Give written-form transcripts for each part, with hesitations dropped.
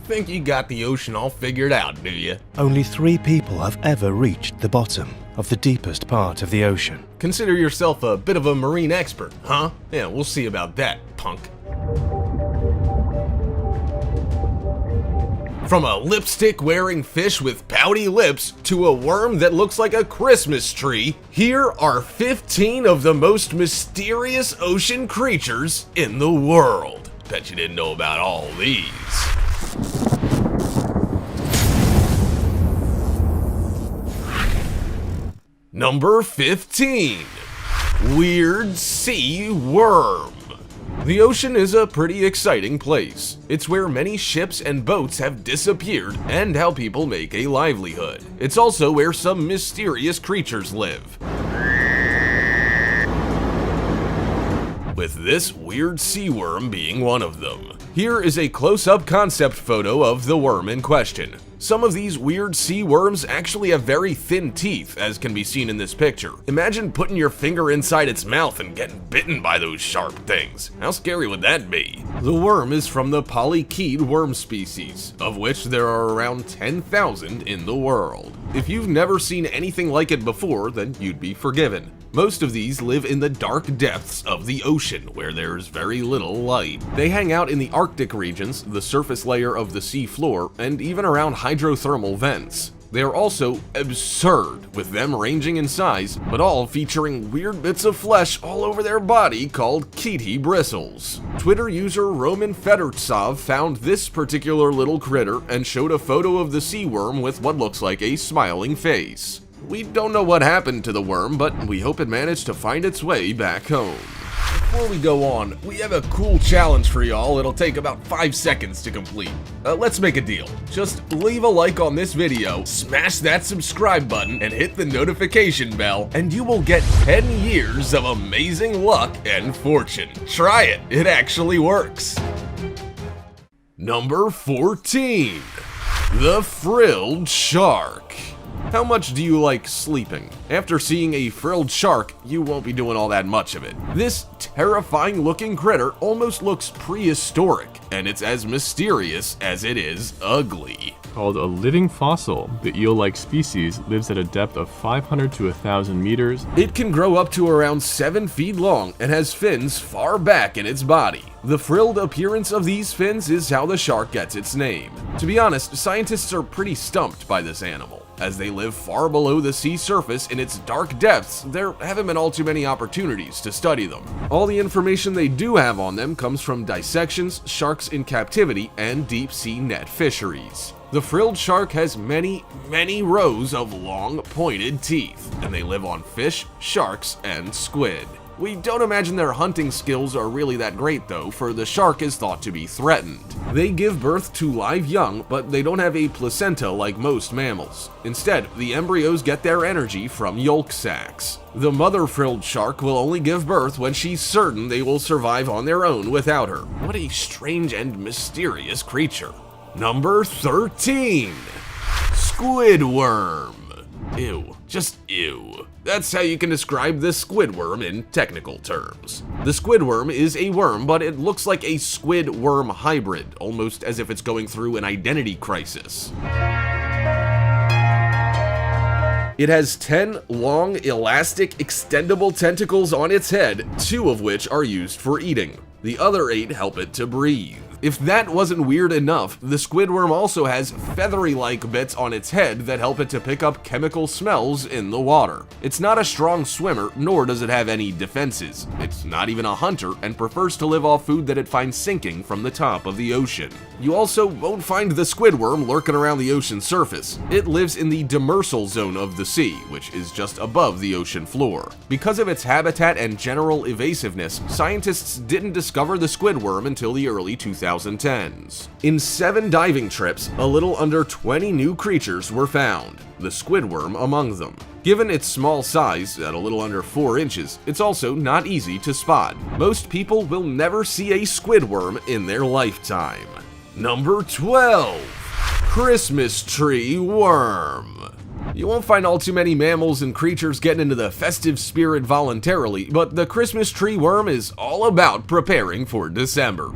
Think you got the ocean all figured out, do you? Only 3 people have ever reached the bottom of the deepest part of the ocean. Consider yourself a bit of a marine expert, huh? Yeah, we'll see about that, punk. From a lipstick-wearing fish with pouty lips to a worm that looks like a Christmas tree, here are 15 of the most mysterious ocean creatures in the world. Bet you didn't know about all these. Number 15. Weird Sea Worm. The ocean is a pretty exciting place. It's where many ships and boats have disappeared and how people make a livelihood. It's also where some mysterious creatures live. With this weird sea worm being one of them. Here is a close-up concept photo of the worm in question. Some of these weird sea worms actually have very thin teeth, as can be seen in this picture. Imagine putting your finger inside its mouth and getting bitten by those sharp things. How scary would that be? The worm is from the polychaete worm species, of which there are around 10,000 in the world. If you've never seen anything like it before, then you'd be forgiven. Most of these live in the dark depths of the ocean, where there's very little light. They hang out in the Arctic regions, the surface layer of the sea floor, and even around hydrothermal vents. They are also absurd, with them ranging in size, but all featuring weird bits of flesh all over their body called chaete bristles. Twitter user Roman Fedortsov found this particular little critter and showed a photo of the sea worm with what looks like a smiling face. We don't know what happened to the worm, but we hope it managed to find its way back home. Before we go on, we have a cool challenge for y'all. It'll take about 5 seconds to complete. Let's make a deal. Just leave a like on this video, smash that subscribe button, and hit the notification bell, and you will get 10 years of amazing luck and fortune. Try it, it actually works. Number 14. The Frilled Shark. How much do you like sleeping? After seeing a frilled shark, you won't be doing all that much of it. This terrifying looking critter almost looks prehistoric, and it's as mysterious as it is ugly. Called a living fossil, the eel-like species lives at a depth of 500 to 1,000 meters. It can grow up to around 7 feet long and has fins far back in its body. The frilled appearance of these fins is how the shark gets its name. To be honest, scientists are pretty stumped by this animal. As they live far below the sea surface in its dark depths, there haven't been all too many opportunities to study them. All the information they do have on them comes from dissections, sharks in captivity, and deep-sea net fisheries. The frilled shark has many, many rows of long, pointed teeth, and they live on fish, sharks, and squid. We don't imagine their hunting skills are really that great though, for the shark is thought to be threatened. They give birth to live young, but they don't have a placenta like most mammals. Instead, the embryos get their energy from yolk sacs. The mother frilled shark will only give birth when she's certain they will survive on their own without her. What a strange and mysterious creature. Number 13. Squidworm. Ew, just ew. That's how you can describe the squidworm in technical terms. The squidworm is a worm, but it looks like a squid-worm hybrid, almost as if it's going through an identity crisis. It has 10 long, elastic, extendable tentacles on its head, 2 of which are used for eating. The other 8 help it to breathe. If that wasn't weird enough, the squidworm also has feathery-like bits on its head that help it to pick up chemical smells in the water. It's not a strong swimmer, nor does it have any defenses. It's not even a hunter, and prefers to live off food that it finds sinking from the top of the ocean. You also won't find the squidworm lurking around the ocean surface. It lives in the demersal zone of the sea, which is just above the ocean floor. Because of its habitat and general evasiveness, scientists didn't discover the squidworm until the early 2010s. In 7 diving trips, a little under 20 new creatures were found, the squidworm among them. Given its small size, at a little under 4 inches, it's also not easy to spot. Most people will never see a squidworm in their lifetime. Number 12. Christmas Tree Worm. You won't find all too many mammals and creatures getting into the festive spirit voluntarily, but the Christmas tree worm is all about preparing for December.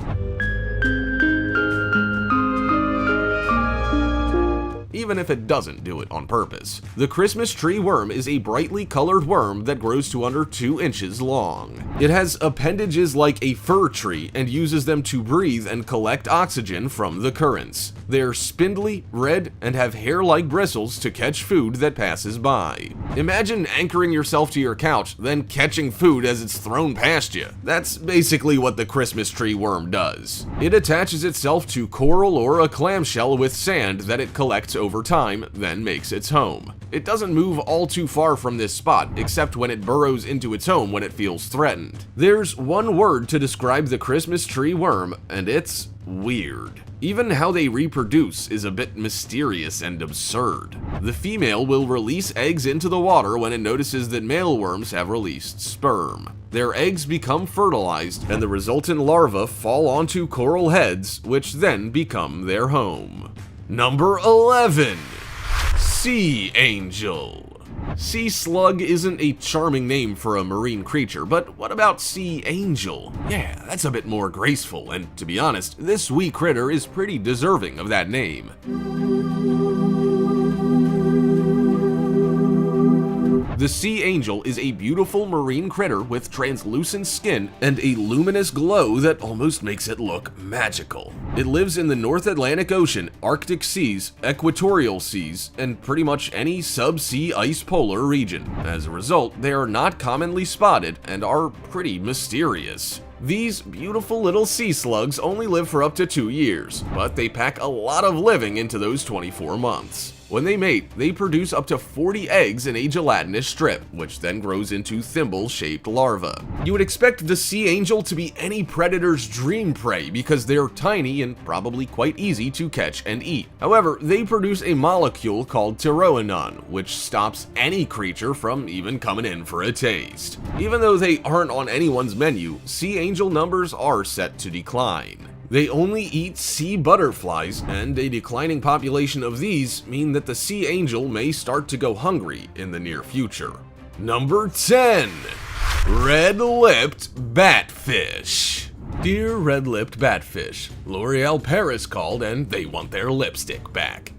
even if it doesn't do it on purpose. The Christmas tree worm is a brightly colored worm that grows to under 2 inches long. It has appendages like a fir tree and uses them to breathe and collect oxygen from the currents. They're spindly, red, and have hair-like bristles to catch food that passes by. Imagine anchoring yourself to your couch, then catching food as it's thrown past you. That's basically what the Christmas tree worm does. It attaches itself to coral or a clamshell with sand that it collects over time, then makes its home. It doesn't move all too far from this spot, except when it burrows into its home when it feels threatened. There's one word to describe the Christmas tree worm, and it's weird. Even how they reproduce is a bit mysterious and absurd. The female will release eggs into the water when it notices that male worms have released sperm. Their eggs become fertilized, and the resultant larvae fall onto coral heads, which then become their home. Number 11. Sea Angel. Sea slug isn't a charming name for a marine creature, but what about sea angel? Yeah, that's a bit more graceful, and to be honest, this wee critter is pretty deserving of that name. The sea angel is a beautiful marine critter with translucent skin and a luminous glow that almost makes it look magical. It lives in the North Atlantic Ocean, Arctic seas, equatorial seas, and pretty much any sub-sea ice polar region. As a result, they are not commonly spotted and are pretty mysterious. These beautiful little sea slugs only live for up to 2 years, but they pack a lot of living into those 24 months. When they mate, they produce up to 40 eggs in a gelatinous strip, which then grows into thimble-shaped larvae. You would expect the sea angel to be any predator's dream prey because they're tiny and probably quite easy to catch and eat. However, they produce a molecule called pteroinon, which stops any creature from even coming in for a taste. Even though they aren't on anyone's menu, sea angel numbers are set to decline. They only eat sea butterflies, and a declining population of these mean that the sea angel may start to go hungry in the near future. Number 10. Red-lipped batfish. Dear red-lipped batfish, L'Oreal Paris called and they want their lipstick back.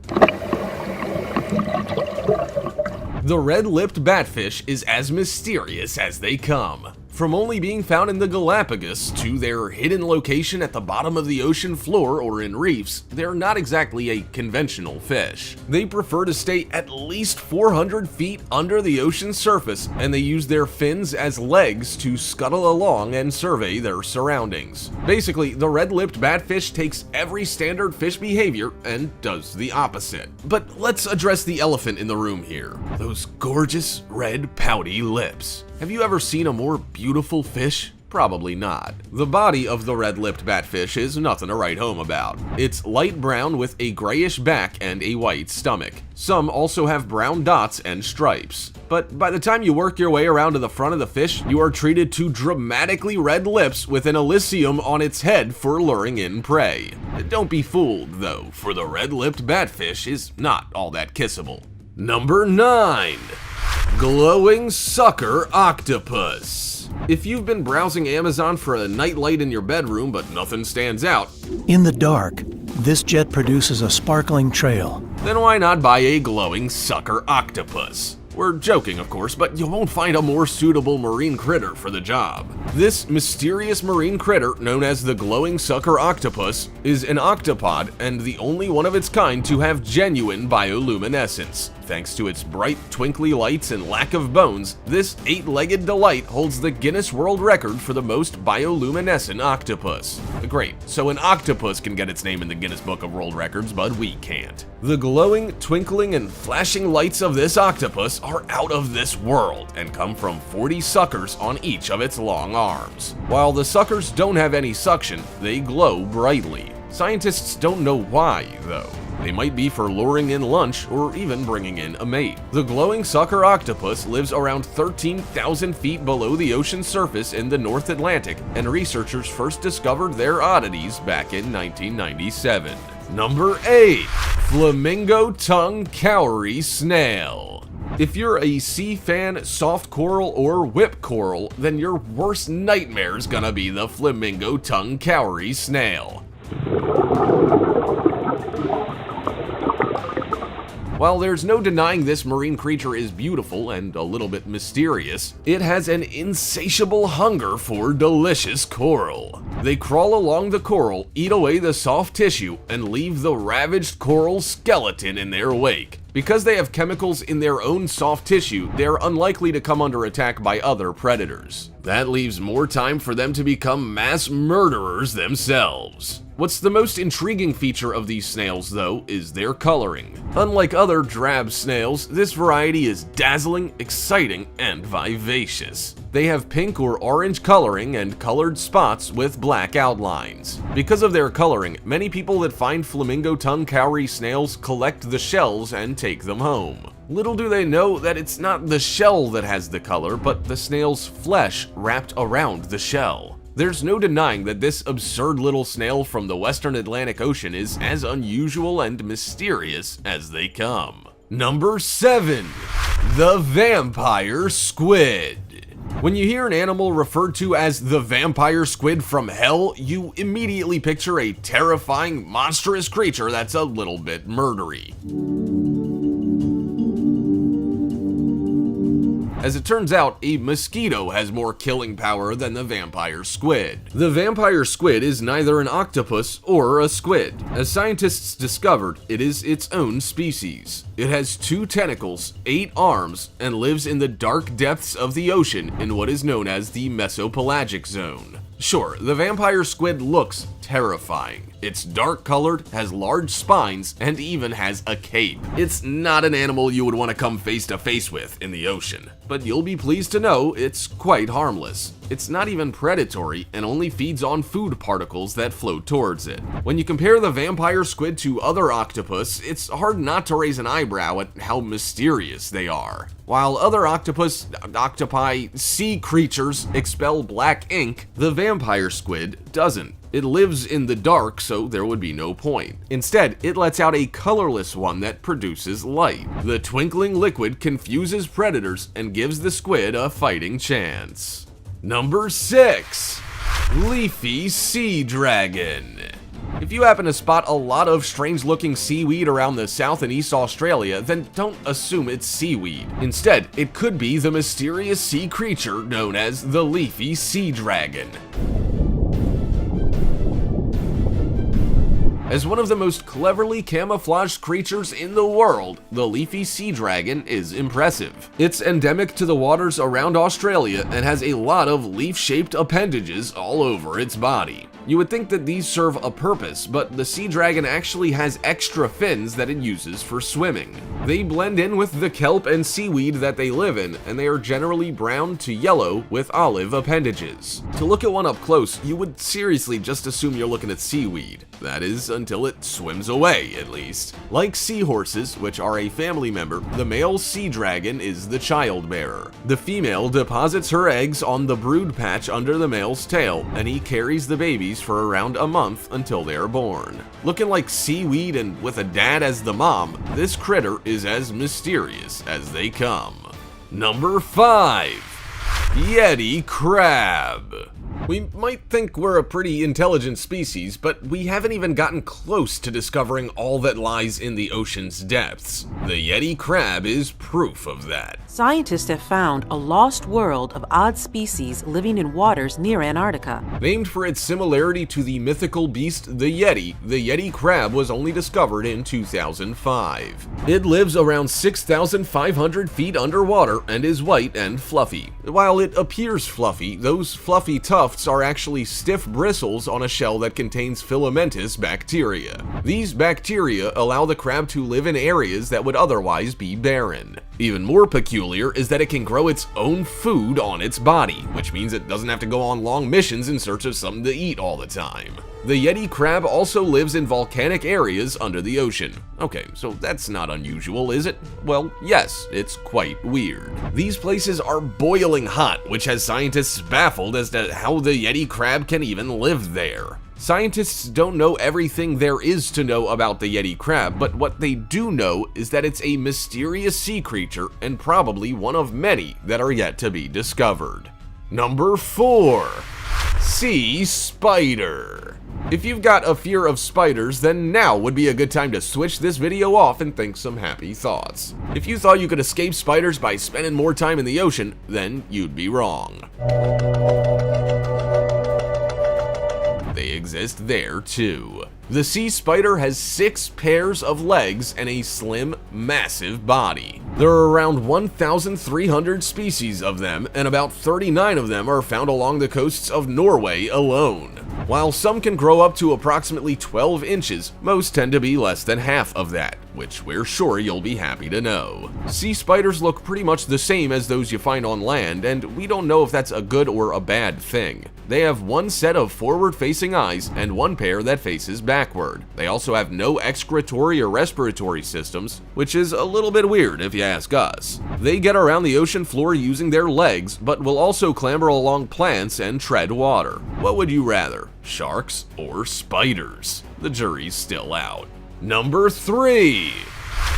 The red-lipped batfish is as mysterious as they come. From only being found in the Galapagos to their hidden location at the bottom of the ocean floor or in reefs, they're not exactly a conventional fish. They prefer to stay at least 400 feet under the ocean surface, and they use their fins as legs to scuttle along and survey their surroundings. Basically, the red-lipped batfish takes every standard fish behavior and does the opposite. But let's address the elephant in the room here. Those gorgeous red pouty lips. Have you ever seen a more beautiful fish? Probably not. The body of the red-lipped batfish is nothing to write home about. It's light brown with a grayish back and a white stomach. Some also have brown dots and stripes. But by the time you work your way around to the front of the fish, you are treated to dramatically red lips with an elysium on its head for luring in prey. Don't be fooled, though, for the red-lipped batfish is not all that kissable. Number 9. Glowing sucker octopus. If you've been browsing Amazon for a nightlight in your bedroom but nothing stands out, In the dark, this jet produces a sparkling trail. then why not buy a glowing sucker octopus? We're joking, of course, but you won't find a more suitable marine critter for the job. This mysterious marine critter, known as the glowing sucker octopus, is an octopod and the only one of its kind to have genuine bioluminescence. Thanks to its bright, twinkly lights and lack of bones, this 8-legged delight holds the Guinness World Record for the most bioluminescent octopus. Great, so an octopus can get its name in the Guinness Book of World Records, but we can't. The glowing, twinkling, and flashing lights of this octopus are out of this world and come from 40 suckers on each of its long arms. While the suckers don't have any suction, they glow brightly. Scientists don't know why, though. They might be for luring in lunch or even bringing in a mate. The glowing sucker octopus lives around 13,000 feet below the ocean surface in the North Atlantic, and researchers first discovered their oddities back in 1997. Number 8. Flamingo tongue cowrie snail. If you're a sea fan, soft coral, or whip coral, then your worst nightmare's gonna be the flamingo tongue cowrie snail. While there's no denying this marine creature is beautiful and a little bit mysterious, it has an insatiable hunger for delicious coral. They crawl along the coral, eat away the soft tissue, and leave the ravaged coral skeleton in their wake. Because they have chemicals in their own soft tissue, they're unlikely to come under attack by other predators. That leaves more time for them to become mass murderers themselves. What's the most intriguing feature of these snails, though, is their coloring. Unlike other drab snails, this variety is dazzling, exciting, and vivacious. They have pink or orange coloring and colored spots with black outlines. Because of their coloring, many people that find flamingo tongue cowrie snails collect the shells and take them home. Little do they know that it's not the shell that has the color, but the snail's flesh wrapped around the shell. There's no denying that this absurd little snail from the western Atlantic Ocean is as unusual and mysterious as they come. Number 7. The vampire squid. When you hear an animal referred to as the vampire squid from hell, you immediately picture a terrifying, monstrous creature that's a little bit murdery. As it turns out, a mosquito has more killing power than the vampire squid. The vampire squid is neither an octopus or a squid. As scientists discovered, it is its own species. It has 2 tentacles, 8 arms, and lives in the dark depths of the ocean in what is known as the mesopelagic zone. Sure, the vampire squid looks terrifying. It's dark colored, has large spines, and even has a cape. It's not an animal you would want to come face to face with in the ocean, but you'll be pleased to know it's quite harmless. It's not even predatory and only feeds on food particles that float towards it. When you compare the vampire squid to other octopus, it's hard not to raise an eyebrow at how mysterious they are. While other octopi, sea creatures expel black ink, the vampire squid doesn't. It lives in the dark, so there would be no point. Instead, it lets out a colorless one that produces light. The twinkling liquid confuses predators and gives the squid a fighting chance. Number 6. Leafy sea dragon. If you happen to spot a lot of strange-looking seaweed around the South and East Australia, then don't assume it's seaweed. Instead, it could be the mysterious sea creature known as the leafy sea dragon. As one of the most cleverly camouflaged creatures in the world, the leafy sea dragon is impressive. It's endemic to the waters around Australia and has a lot of leaf-shaped appendages all over its body. You would think that these serve a purpose, but the sea dragon actually has extra fins that it uses for swimming. They blend in with the kelp and seaweed that they live in, and they are generally brown to yellow with olive appendages. To look at one up close, you would seriously just assume you're looking at seaweed. That is, until it swims away, at least. Like seahorses, which are a family member, the male sea dragon is the childbearer. The female deposits her eggs on the brood patch under the male's tail, and he carries the babies for around a month until they are born. Looking like seaweed and with a dad as the mom, this critter is as mysterious as they come. Number 5. Yeti crab. We might think we're a pretty intelligent species, but we haven't even gotten close to discovering all that lies in the ocean's depths. The Yeti crab is proof of that. Scientists have found a lost world of odd species living in waters near Antarctica. Named for its similarity to the mythical beast the Yeti crab was only discovered in 2005. It lives around 6,500 feet underwater and is white and fluffy. While it appears fluffy, those fluffy tufts are actually stiff bristles on a shell that contains filamentous bacteria. These bacteria allow the crab to live in areas that would otherwise be barren. Even more peculiar is that it can grow its own food on its body, which means it doesn't have to go on long missions in search of something to eat all the time. The Yeti crab also lives in volcanic areas under the ocean. Okay, so that's not unusual, is it? Well, yes, it's quite weird. These places are boiling hot, which has scientists baffled as to how the Yeti crab can even live there. Scientists don't know everything there is to know about the Yeti crab, but what they do know is that it's a mysterious sea creature and probably one of many that are yet to be discovered. Number 4. Sea spider. If you've got a fear of spiders, then now would be a good time to switch this video off and think some happy thoughts. If you thought you could escape spiders by spending more time in the ocean, then you'd be wrong. They exist there too. The sea spider has 6 pairs of legs and a slim, massive body. There are around 1,300 species of them, and about 39 of them are found along the coasts of Norway alone. While some can grow up to approximately 12 inches, most tend to be less than half of that, which we're sure you'll be happy to know. Sea spiders look pretty much the same as those you find on land, and we don't know if that's a good or a bad thing. They have one set of forward-facing eyes and one pair that faces backward. They also have no excretory or respiratory systems, which is a little bit weird if you ask us. They get around the ocean floor using their legs, but will also clamber along plants and tread water. What would you rather, sharks or spiders? The jury's still out. Number 3.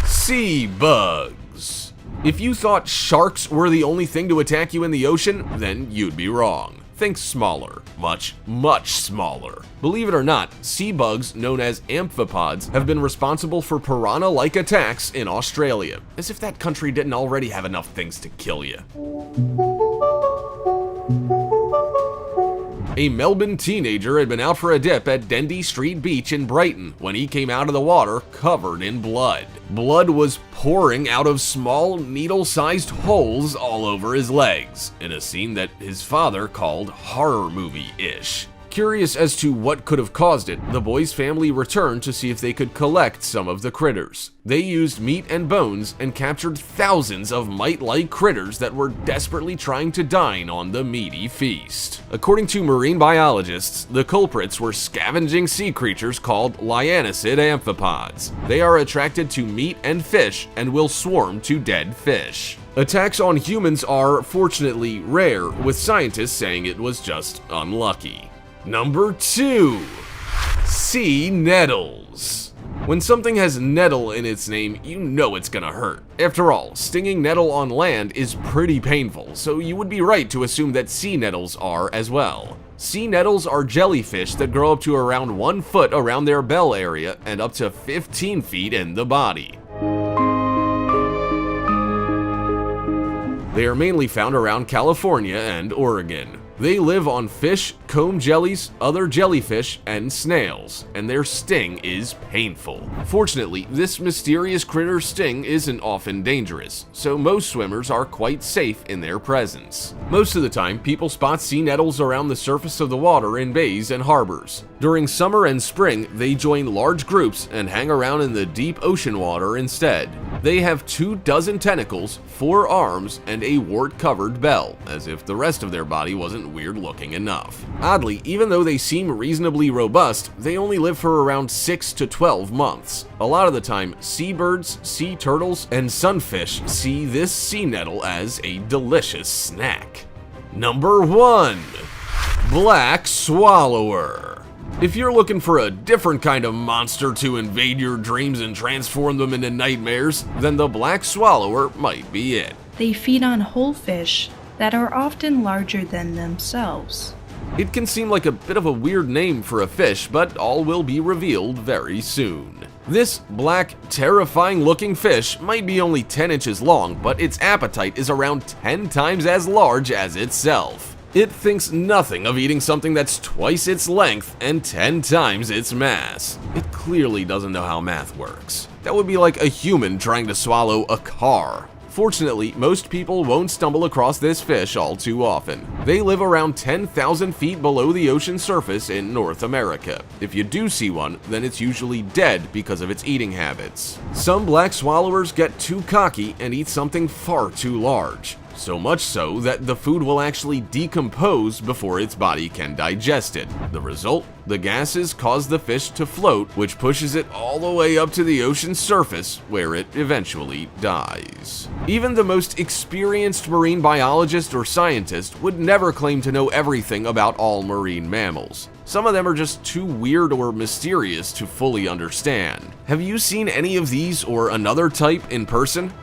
Sea bugs. If you thought sharks were the only thing to attack you in the ocean, then you'd be wrong. Think smaller. Much, much smaller. Believe it or not, sea bugs, known as amphipods, have been responsible for piranha-like attacks in Australia. As if that country didn't already have enough things to kill you. A Melbourne teenager had been out for a dip at Dendy Street Beach in Brighton when he came out of the water covered in blood. Blood was pouring out of small, needle-sized holes all over his legs, in a scene that his father called horror movie-ish. Curious as to what could have caused it, the boy's family returned to see if they could collect some of the critters. They used meat and bones and captured thousands of mite-like critters that were desperately trying to dine on the meaty feast. According to marine biologists, the culprits were scavenging sea creatures called lianicid amphipods. They are attracted to meat and fish and will swarm to dead fish. Attacks on humans are, fortunately, rare, with scientists saying it was just unlucky. Number 2. Sea nettles. When something has nettle in its name, you know it's gonna hurt. After all, stinging nettle on land is pretty painful, so you would be right to assume that sea nettles are as well. Sea nettles are jellyfish that grow up to around 1 foot around their bell area and up to 15 feet in the body. They are mainly found around California and Oregon. They live on fish, comb jellies, other jellyfish, and snails, and their sting is painful. Fortunately, this mysterious critter's sting isn't often dangerous, so most swimmers are quite safe in their presence. Most of the time, people spot sea nettles around the surface of the water in bays and harbors. During summer and spring, they join large groups and hang around in the deep ocean water instead. They have 24 tentacles, 4 arms, and a wart-covered bell, as if the rest of their body wasn't weird-looking enough. Oddly, even though they seem reasonably robust, they only live for around 6 to 12 months. A lot of the time, seabirds, sea turtles, and sunfish see this sea nettle as a delicious snack. Number 1. Black swallower. If you're looking for a different kind of monster to invade your dreams and transform them into nightmares, then the black swallower might be it. They feed on whole fish that are often larger than themselves. It can seem like a bit of a weird name for a fish, but all will be revealed very soon. This black, terrifying-looking fish might be only 10 inches long, but its appetite is around 10 times as large as itself. It thinks nothing of eating something that's twice its length and 10 times its mass. It clearly doesn't know how math works. That would be like a human trying to swallow a car. Fortunately, most people won't stumble across this fish all too often. They live around 10,000 feet below the ocean surface in North America. If you do see one, then it's usually dead because of its eating habits. Some black swallowers get too cocky and eat something far too large. So much so that the food will actually decompose before its body can digest it. The result? The gases cause the fish to float, which pushes it all the way up to the ocean's surface, where it eventually dies. Even the most experienced marine biologist or scientist would never claim to know everything about all marine mammals. Some of them are just too weird or mysterious to fully understand. Have you seen any of these or another type in person?